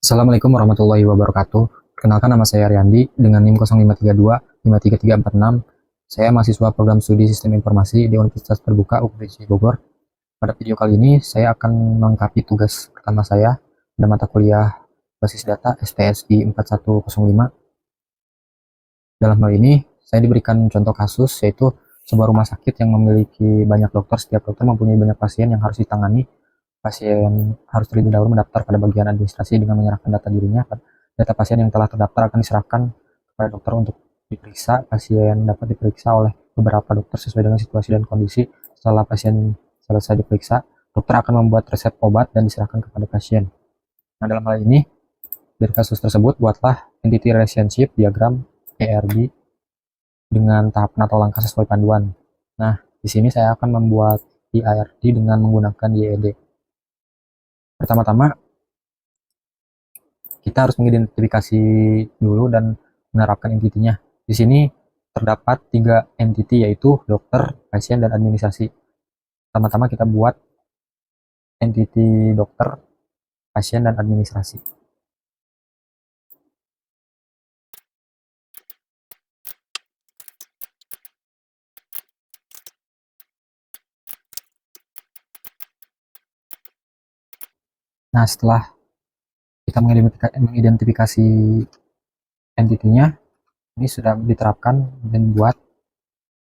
Assalamualaikum warahmatullahi wabarakatuh. Kenalkan, nama saya Riyandi dengan NIM 0532 53346. Saya mahasiswa program studi Sistem Informasi di Universitas Terbuka UPTJ Bogor. Pada video kali ini saya akan melengkapi tugas pertama saya pada mata kuliah Basis Data STSI 4105. Dalam hal ini saya diberikan contoh kasus, yaitu sebuah rumah sakit yang memiliki banyak dokter. Setiap dokter mempunyai banyak pasien yang harus ditangani. Pasien harus terlebih dahulu mendaftar pada bagian administrasi dengan menyerahkan data dirinya. Data pasien yang telah terdaftar akan diserahkan kepada dokter untuk diperiksa. Pasien dapat diperiksa oleh beberapa dokter sesuai dengan situasi dan kondisi. Setelah pasien selesai diperiksa, dokter akan membuat resep obat dan diserahkan kepada pasien. Nah, dalam hal ini, dari kasus tersebut, buatlah entity relationship diagram ERD dengan tahapan atau langkah sesuai panduan. Nah, di sini saya akan membuat ERD dengan menggunakan YED. Pertama-tama, kita harus mengidentifikasi dulu dan menerapkan entity-nya. Di sini terdapat 3 entity, yaitu dokter, pasien, dan administrasi. Pertama-tama kita buat entity dokter, pasien, dan administrasi. Nah, setelah kita mengidentifikasi entity-nya, ini sudah diterapkan dan buat.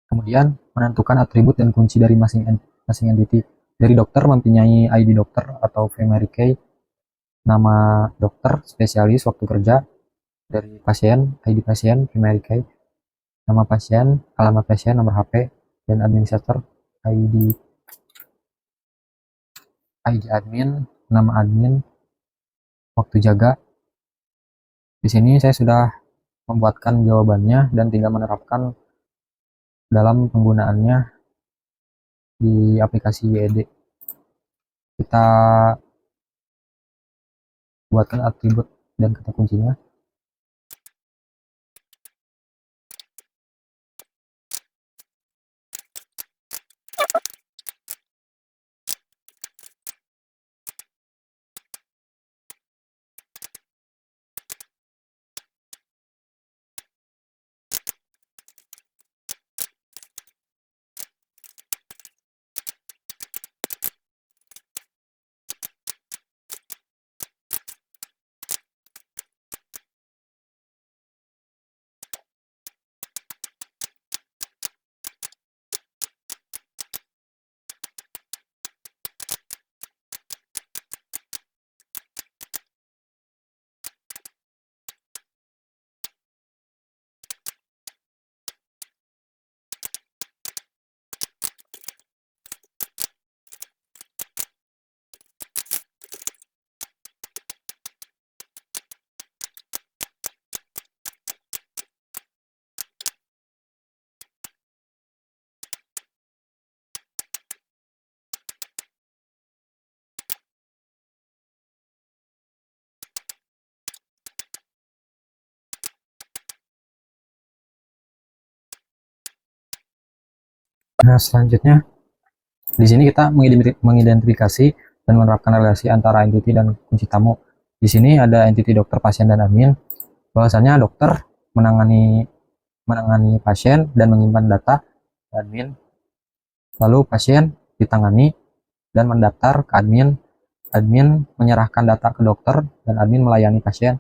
Kemudian menentukan atribut dan kunci dari masing entity. Dari dokter mempunyai ID dokter atau primary key, nama dokter, spesialis, waktu kerja. Dari pasien, ID pasien, primary key, nama pasien, alamat pasien, nomor HP, dan administrator, ID admin, nama admin, waktu jaga. Di sini saya sudah membuatkan jawabannya dan tinggal menerapkan dalam penggunaannya di aplikasi YED. Kita buatkan atribut dan kata kuncinya. Nah, selanjutnya di sini kita mengidentifikasi dan menerapkan relasi antara entity dan kunci tamu. Di sini ada entity dokter, pasien, dan admin. Bahwasanya dokter menangani pasien dan menyimpan data admin. Lalu pasien ditangani dan mendaftar ke admin. Admin menyerahkan data ke dokter dan admin melayani pasien.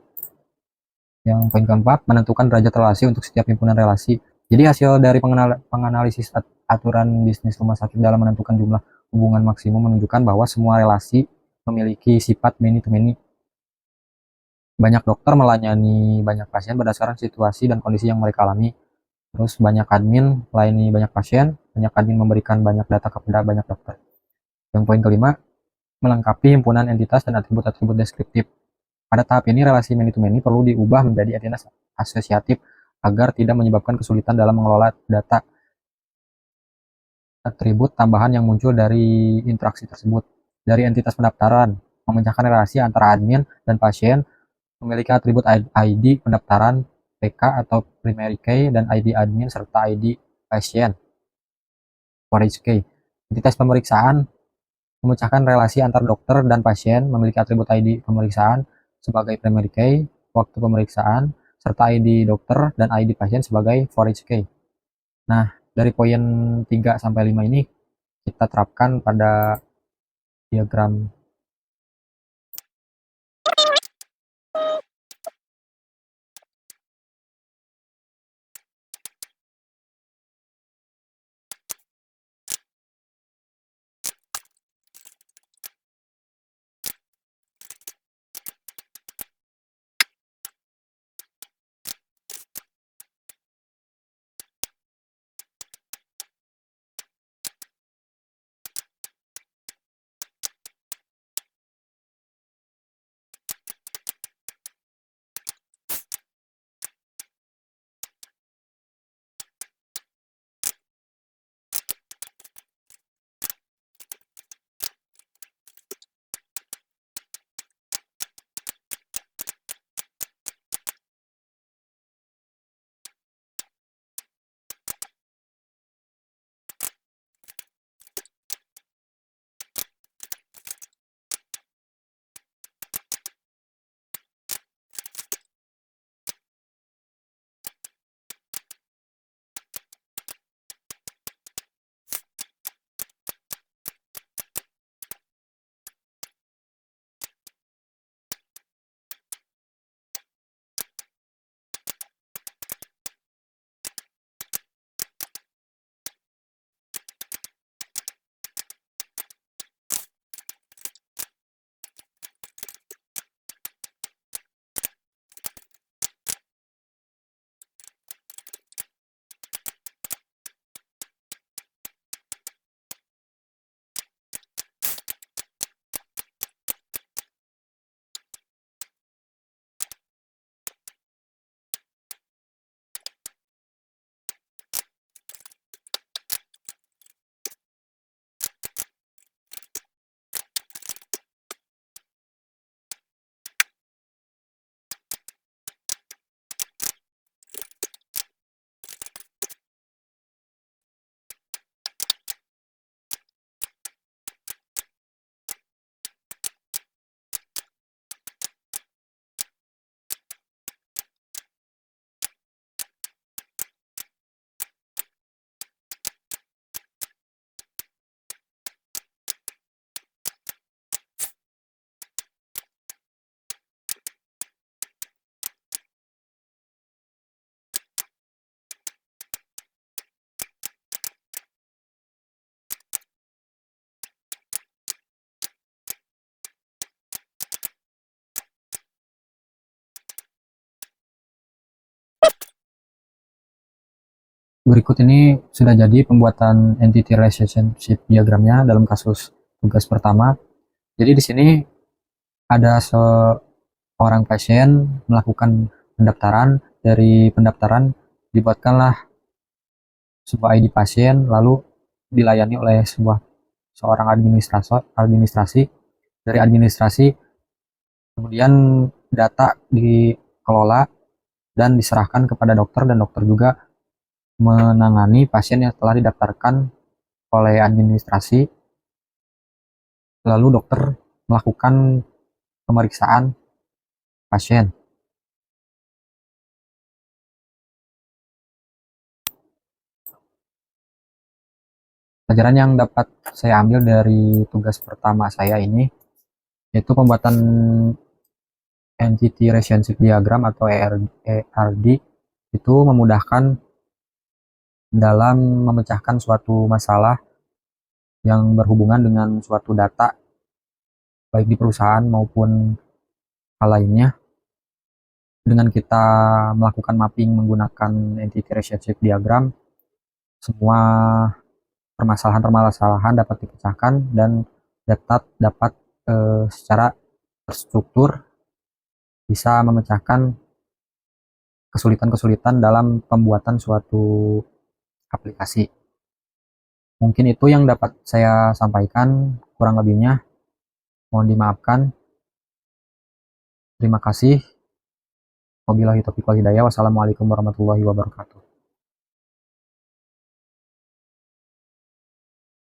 Yang poin keempat, menentukan derajat relasi untuk setiap himpunan relasi. Jadi hasil dari penganalisis aturan bisnis rumah sakit dalam menentukan jumlah hubungan maksimum menunjukkan bahwa semua relasi memiliki sifat many to many. Banyak dokter melayani banyak pasien berdasarkan situasi dan kondisi yang mereka alami. Terus banyak admin melayani banyak pasien, banyak admin memberikan banyak data kepada banyak dokter. Yang poin kelima, melengkapi himpunan entitas dan atribut-atribut deskriptif. Pada tahap ini, relasi many to many perlu diubah menjadi entitas asosiatif agar tidak menyebabkan kesulitan dalam mengelola data. Atribut tambahan yang muncul dari interaksi tersebut. Dari entitas pendaftaran, memecahkan relasi antara admin dan pasien, memiliki atribut ID pendaftaran, PK atau primary key, dan ID admin serta ID pasien, storage key. Entitas pemeriksaan, memecahkan relasi antar dokter dan pasien, memiliki atribut ID pemeriksaan, sebagai primary key, waktu pemeriksaan, serta ID dokter dan ID pasien sebagai forage key. Nah, dari poin 3 sampai 5 ini kita terapkan pada diagram. Berikut ini sudah jadi pembuatan entity relationship diagramnya dalam kasus tugas pertama. Jadi di sini ada seorang pasien melakukan pendaftaran. Dari pendaftaran dibuatkanlah sebuah ID pasien, lalu dilayani oleh seorang administrasi. Dari administrasi kemudian data dikelola dan diserahkan kepada dokter, dan dokter juga menangani pasien yang telah didaftarkan oleh administrasi. Lalu dokter melakukan pemeriksaan pasien. Pelajaran yang dapat saya ambil dari tugas pertama saya ini yaitu pembuatan entity relationship diagram atau ERD itu memudahkan dalam memecahkan suatu masalah yang berhubungan dengan suatu data, baik di perusahaan maupun hal lainnya. Dengan kita melakukan mapping menggunakan entity relationship diagram, semua permasalahan-permasalahan dapat dipecahkan dan dapat secara terstruktur bisa memecahkan kesulitan-kesulitan dalam pembuatan suatu aplikasi. Mungkin itu yang dapat saya sampaikan, kurang lebihnya mohon dimaafkan. Terima kasih. Wabillahi taufiq wal hidayah. Wassalamualaikum warahmatullahi wabarakatuh.